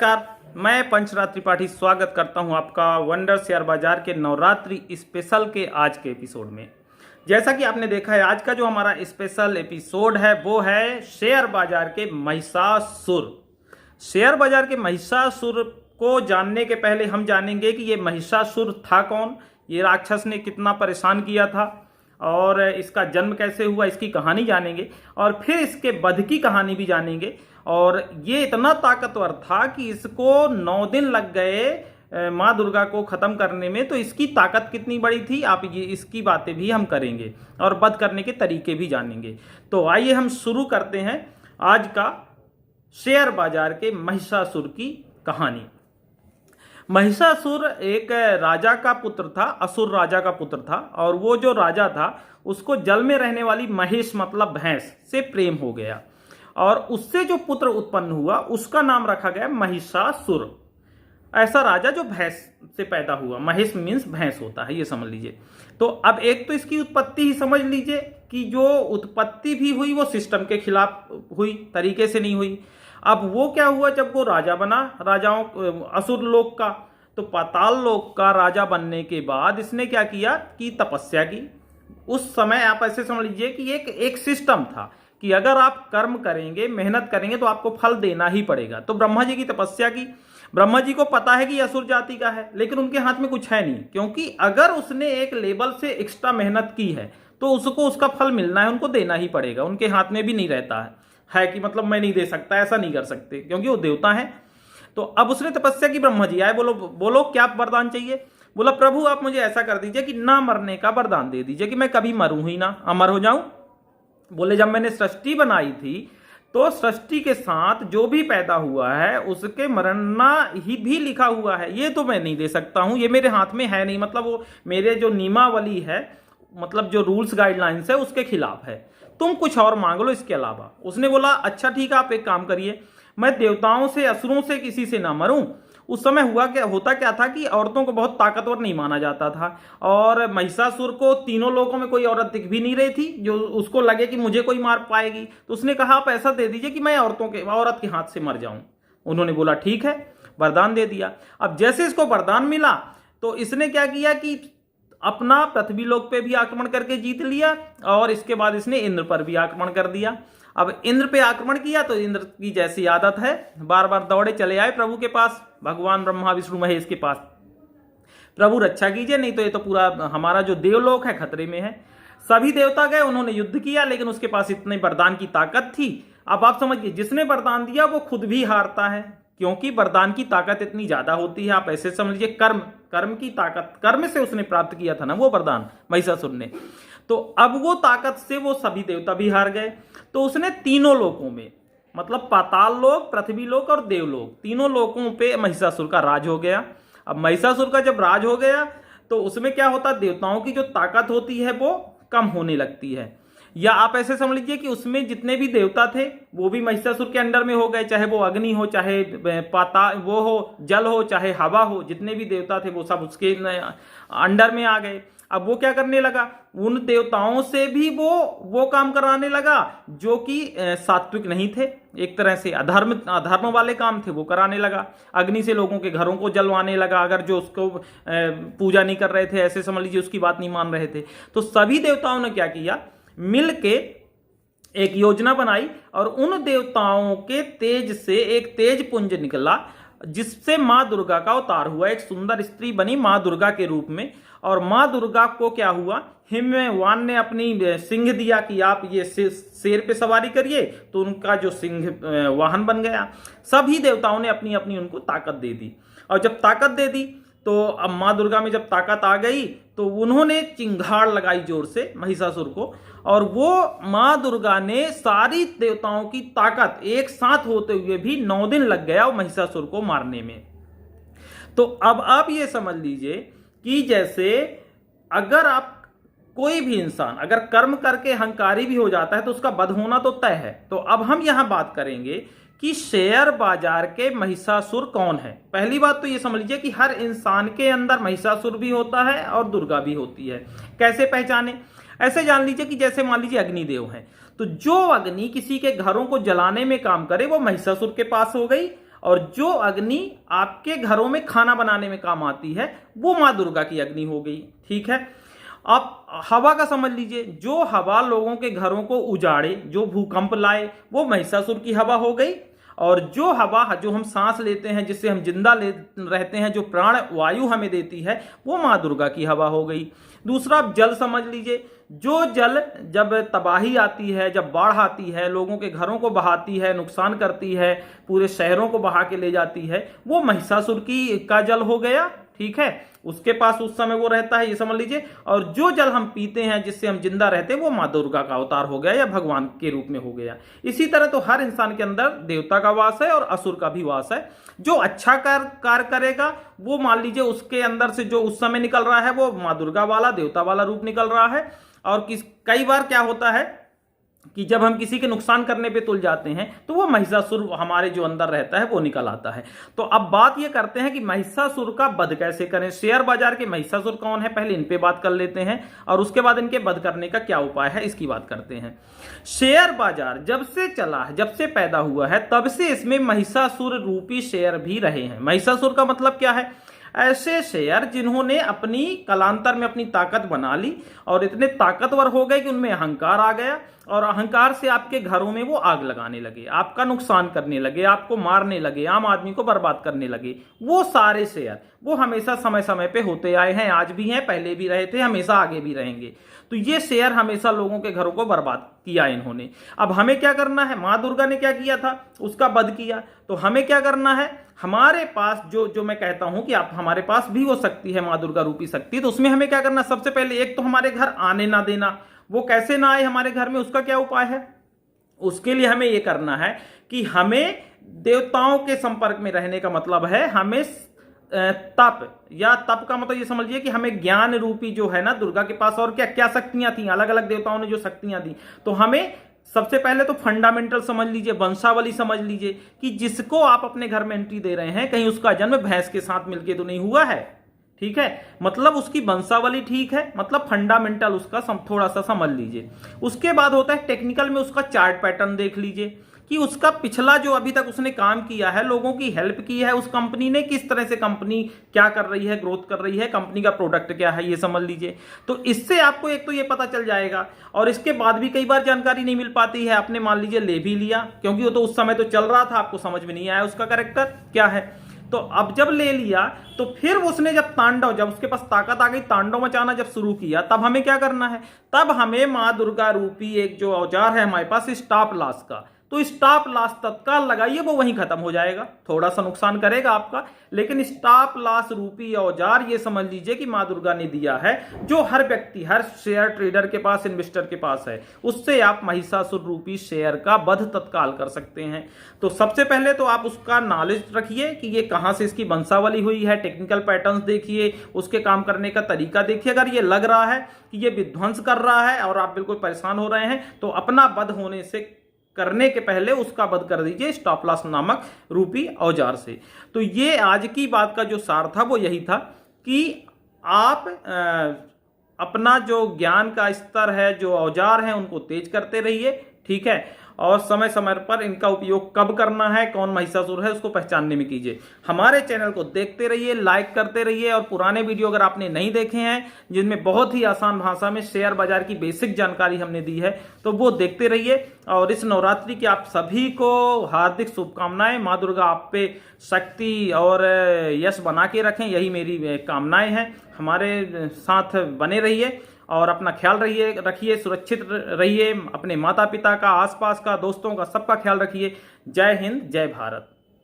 नमस्कार, मैं पंचराज त्रिपाठी स्वागत करता हूं आपका वंडर शेयर बाजार के नवरात्रि स्पेशल के आज के एपिसोड में। जैसा कि आपने देखा है, आज का जो हमारा स्पेशल एपिसोड है वो है शेयर बाजार के महिषासुर। शेयर बाजार के महिषासुर को जानने के पहले हम जानेंगे कि ये महिषासुर था कौन, ये राक्षस ने कितना परेशान किया था और इसका जन्म कैसे हुआ, इसकी कहानी जानेंगे और फिर इसके वध की कहानी भी जानेंगे। और ये इतना ताकतवर था कि इसको 9 दिन लग गए माँ दुर्गा को खत्म करने में, तो इसकी ताकत कितनी बड़ी थी आप ये इसकी बातें भी हम करेंगे और वध करने के तरीके भी जानेंगे। तो आइए हम शुरू करते हैं आज का शेयर बाजार के महिषासुर की कहानी। महिषासुर एक राजा का पुत्र था, असुर राजा का पुत्र था, और वो जो राजा था उसको जल में रहने वाली महिष मतलब भैंस से प्रेम हो गया और उससे जो पुत्र उत्पन्न हुआ उसका नाम रखा गया महिषासुर। ऐसा राजा जो भैंस से पैदा हुआ, महिष मीन्स भैंस होता है, ये समझ लीजिए। तो अब एक तो इसकी उत्पत्ति ही समझ लीजिए कि जो उत्पत्ति भी हुई वो सिस्टम के खिलाफ हुई, तरीके से नहीं हुई। अब वो क्या हुआ, जब वो राजा बना राजाओं असुर लोक का, तो पाताल लोक का राजा बनने के बाद इसने क्या किया कि तपस्या की। उस समय आप ऐसे समझ लीजिए कि एक सिस्टम था कि अगर आप कर्म करेंगे, मेहनत करेंगे तो आपको फल देना ही पड़ेगा। तो ब्रह्मा जी की तपस्या की। ब्रह्मा जी को पता है कि असुर जाति का है, लेकिन उनके हाथ में कुछ है नहीं, क्योंकि अगर उसने एक लेवल से एक्स्ट्रा मेहनत की है तो उसको उसका फल मिलना है, उनको देना ही पड़ेगा। उनके हाथ में भी नहीं रहता है कि मतलब मैं नहीं दे सकता, ऐसा नहीं कर सकते, क्योंकि वो देवता है। तो अब उसने तपस्या की, ब्रह्मा जी आए, बोलो क्या वरदान चाहिए। बोला प्रभु आप मुझे ऐसा कर दीजिए कि ना मरने का वरदान दे दीजिए, कि मैं कभी मरूं ही ना, अमर हो जाऊं। बोले जब मैंने सृष्टि बनाई थी तो सृष्टि के साथ जो भी पैदा हुआ है उसके मरना ही भी लिखा हुआ है, ये तो मैं नहीं दे सकता हूं, ये मेरे हाथ में है नहीं। मतलब वो मेरे जो नियमावली है, मतलब जो रूल्स गाइडलाइंस है उसके खिलाफ है, तुम कुछ और मांग लो इसके अलावा। उसने बोला अच्छा ठीक है, आप एक काम करिए, मैं देवताओं से असुरों से किसी से ना मरूं। उस समय होता क्या था कि औरतों को बहुत ताकतवर नहीं माना जाता था, और महिषासुर को तीनों लोगों में कोई औरत दिख भी नहीं रही थी जो उसको लगे कि मुझे कोई मार पाएगी। तो उसने कहा आप ऐसा दे दीजिए कि मैं औरत के हाथ से मर जाऊं। उन्होंने बोला ठीक है, वरदान दे दिया। अब जैसे इसको वरदान मिला तो इसने क्या किया कि अपना पृथ्वी लोक पे भी आक्रमण करके जीत लिया, और इसके बाद इसने इंद्र पर भी आक्रमण कर दिया। अब इंद्र पे आक्रमण किया तो इंद्र की जैसी आदत है, बार बार दौड़े चले आए प्रभु के पास, भगवान ब्रह्मा विष्णु महेश के पास, प्रभु रक्षा कीजिए, नहीं तो ये तो पूरा हमारा जो देवलोक है खतरे में है। सभी देवता गए, उन्होंने युद्ध किया, लेकिन उसके पास इतने वरदान की ताकत थी। अब आप समझिए, जिसने वरदान दिया वो खुद भी हारता है, क्योंकि वरदान की ताकत इतनी ज्यादा होती है। आप ऐसे समझ लीजिए कर्म की ताकत, कर्म से उसने प्राप्त किया था ना वो वरदान महिषासुर ने। तो अब वो ताकत से वो सभी देवता भी हार गए। तो उसने तीनों लोकों में, मतलब पाताल लोक, पृथ्वी लोक और देवलोक, तीनों लोकों पे महिषासुर का राज हो गया। अब महिषासुर का जब राज हो गया तो उसमें क्या होता, देवताओं की जो ताकत होती है वो कम होने लगती है। या आप ऐसे समझ लीजिए कि उसमें जितने भी देवता थे वो भी महिषासुर के अंडर में हो गए, चाहे वो अग्नि हो, चाहे वो हो जल हो, चाहे हवा हो, जितने भी देवता थे वो सब उसके अंडर में आ गए। अब वो क्या करने लगा, उन देवताओं से भी वो काम कराने लगा जो कि सात्विक नहीं थे, एक तरह से अधर्म वाले काम थे वो कराने लगा। अग्नि से लोगों के घरों को जलवाने लगा, अगर जो उसको पूजा नहीं कर रहे थे, ऐसे समझ लीजिए उसकी बात नहीं मान रहे थे। तो सभी देवताओं ने क्या किया, मिल के एक योजना बनाई, और उन देवताओं के तेज से एक तेज पुंज निकला जिससे माँ दुर्गा का अवतार हुआ। एक सुंदर स्त्री बनी माँ दुर्गा के रूप में, और माँ दुर्गा को क्या हुआ, हिमवान ने अपनी सिंह दिया कि आप ये शेर पे सवारी करिए, तो उनका जो सिंह वाहन बन गया। सभी देवताओं ने अपनी अपनी उनको ताकत दे दी, और जब ताकत दे दी तो अब माँ दुर्गा में जब ताकत आ गई तो उन्होंने चिंगाड़ लगाई जोर से महिषासुर को, और वो माँ दुर्गा ने सारी देवताओं की ताकत एक साथ होते हुए भी 9 दिन लग गया महिषासुर को मारने में। तो अब आप ये समझ लीजिए कि जैसे अगर आप कोई भी इंसान अगर कर्म करके अहंकारी भी हो जाता है तो उसका वध होना तो तय है। तो अब हम यहां बात करेंगे कि शेयर बाजार के महिषासुर कौन है। पहली बात तो ये समझ लीजिए कि हर इंसान के अंदर महिषासुर भी होता है और दुर्गा भी होती है। कैसे पहचाने, ऐसे जान लीजिए कि जैसे मान लीजिए अग्निदेव है, तो जो अग्नि किसी के घरों को जलाने में काम करे वो महिषासुर के पास हो गई, और जो अग्नि आपके घरों में खाना बनाने में काम आती है वो माँ दुर्गा की अग्नि हो गई। ठीक है, आप हवा का समझ लीजिए, जो हवा लोगों के घरों को उजाड़े, जो भूकंप लाए, वो महिषासुर की हवा हो गई। और जो हवा जो हम सांस लेते हैं, जिससे हम जिंदा रहते हैं, जो प्राण वायु हमें देती है, वो माँ दुर्गा की हवा हो गई। दूसरा आप जल समझ लीजिए, जो जल जब तबाही आती है, जब बाढ़ आती है, लोगों के घरों को बहाती है, नुकसान करती है, पूरे शहरों को बहा के ले जाती है, वो महिषासुर का जल हो गया। ठीक है, उसके पास उस समय वो रहता है, ये समझ लीजिए। और जो जल हम पीते हैं, जिससे हम जिंदा रहते हैं, वो माँ दुर्गा का अवतार हो गया या भगवान के रूप में हो गया। इसी तरह तो हर इंसान के अंदर देवता का वास है और असुर का भी वास है। जो अच्छा कार्य करेगा वो मान लीजिए उसके अंदर से जो उस समय निकल रहा है वो माँ दुर्गा वाला, देवता वाला रूप निकल रहा है। और कई बार क्या होता है कि जब हम किसी के नुकसान करने पे तुल जाते हैं तो वो महिषासुर हमारे जो अंदर रहता है वो निकल आता है। तो अब बात ये करते हैं कि महिषासुर का वध कैसे करें। शेयर बाजार के महिषासुर कौन है, पहले इन पे बात कर लेते हैं और उसके बाद इनके वध करने का क्या उपाय है इसकी बात करते हैं। शेयर बाजार जब से चला है, जब से पैदा हुआ है, तब से इसमें महिषासुर रूपी शेयर भी रहे हैं। महिषासुर का मतलब क्या है, ऐसे शेयर जिन्होंने अपनी कालांतर में अपनी ताकत बना ली और इतने ताकतवर हो गए कि उनमें अहंकार आ गया और अहंकार से आपके घरों में वो आग लगाने लगे, आपका नुकसान करने लगे, आपको मारने लगे, आम आदमी को बर्बाद करने लगे। वो सारे शेयर वो हमेशा समय समय पे होते आए हैं, आज भी हैं, पहले भी रहे थे, हमेशा आगे भी रहेंगे। तो ये शेयर हमेशा लोगों के घरों को बर्बाद किया इन्होंने। अब हमें क्या करना है, माँ दुर्गा ने क्या किया था, उसका वध किया। तो हमें क्या करना है, हमारे पास जो मैं कहता हूं कि आप हमारे पास भी वो शक्ति है, माँ दुर्गा रूपी शक्ति, तो उसमें हमें क्या करना, सबसे पहले एक तो हमारे घर आने ना देना। वो कैसे ना आए हमारे घर में, उसका क्या उपाय है, उसके लिए हमें ये करना है कि हमें देवताओं के संपर्क में रहने का मतलब है हमें तप, या तप का मतलब ये समझ लीजिए कि हमें ज्ञान रूपी जो है ना दुर्गा के पास और क्या क्या शक्तियां थी, अलग अलग देवताओं ने जो शक्तियां दी, तो हमें सबसे पहले तो फंडामेंटल समझ लीजिए, वंशावली समझ लीजिए कि जिसको आप अपने घर में एंट्री दे रहे हैं कहीं उसका जन्म भैंस के साथ मिलके तो नहीं हुआ है। ठीक है, मतलब उसकी वंशावली ठीक है, मतलब फंडामेंटल उसका थोड़ा सा समझ लीजिए। उसके बाद होता है टेक्निकल में उसका चार्ट पैटर्न देख लीजिए कि उसका पिछला जो अभी तक उसने काम किया है, लोगों की हेल्प की है, उस कंपनी ने किस तरह से कंपनी क्या कर रही है, ग्रोथ कर रही है, कंपनी का प्रोडक्ट क्या है, ये समझ लीजिए। तो इससे आपको एक तो ये पता चल जाएगा। और इसके बाद भी कई बार जानकारी नहीं मिल पाती है, आपने मान लीजिए ले भी लिया क्योंकि वो तो उस समय तो चल रहा था, आपको समझ में नहीं आया उसका कैरेक्टर क्या है। तो अब जब ले लिया तो फिर उसने जब उसके पास ताकत आ गई, तांडव मचाना जब शुरू किया, तब हमें क्या करना है, तब हमें माँ दुर्गा रूपी एक जो औजार है हमारे पास स्टॉप लॉस का, तो स्टॉप लॉस तत्काल लगाइए, वो वहीं खत्म हो जाएगा। थोड़ा सा नुकसान करेगा आपका, लेकिन स्टॉप लॉस रूपी औजार ये समझ लीजिए कि माँ दुर्गा ने दिया है, जो हर व्यक्ति, हर शेयर ट्रेडर के पास, इन्वेस्टर के पास है। उससे आप महिषासुर रूपी शेयर का वध तत्काल कर सकते हैं। तो सबसे पहले तो आप उसका नॉलेज रखिए कि ये कहां से इसकी वंशावली हुई है, टेक्निकल पैटर्न्स देखिए, उसके काम करने का तरीका देखिए। अगर ये लग रहा है कि ये विध्वंस कर रहा है और आप बिल्कुल परेशान हो रहे हैं, तो अपना वध होने से करने के पहले उसका वध कर दीजिए स्टॉप लॉस नामक रूपी औजार से। तो ये आज की बात का जो सार था वो यही था कि आप अपना जो ज्ञान का स्तर है, जो औजार हैं, उनको तेज करते रहिए। ठीक है, और समय समय पर इनका उपयोग कब करना है, कौन महिषासुर है, उसको पहचानने में कीजिए। हमारे चैनल को देखते रहिए, लाइक करते रहिए, और पुराने वीडियो अगर आपने नहीं देखे हैं जिनमें बहुत ही आसान भाषा में शेयर बाजार की बेसिक जानकारी हमने दी है, तो वो देखते रहिए। और इस नवरात्रि की आप सभी को हार्दिक शुभकामनाएं। माँ दुर्गा आप पे शक्ति और यश बना के रखें, यही मेरी कामनाएं हैं। हमारे साथ बने रहिए और अपना ख्याल रखिए, सुरक्षित रहिए, अपने माता पिता का, आसपास का, दोस्तों का, सबका ख्याल रखिए। जय हिंद, जय भारत।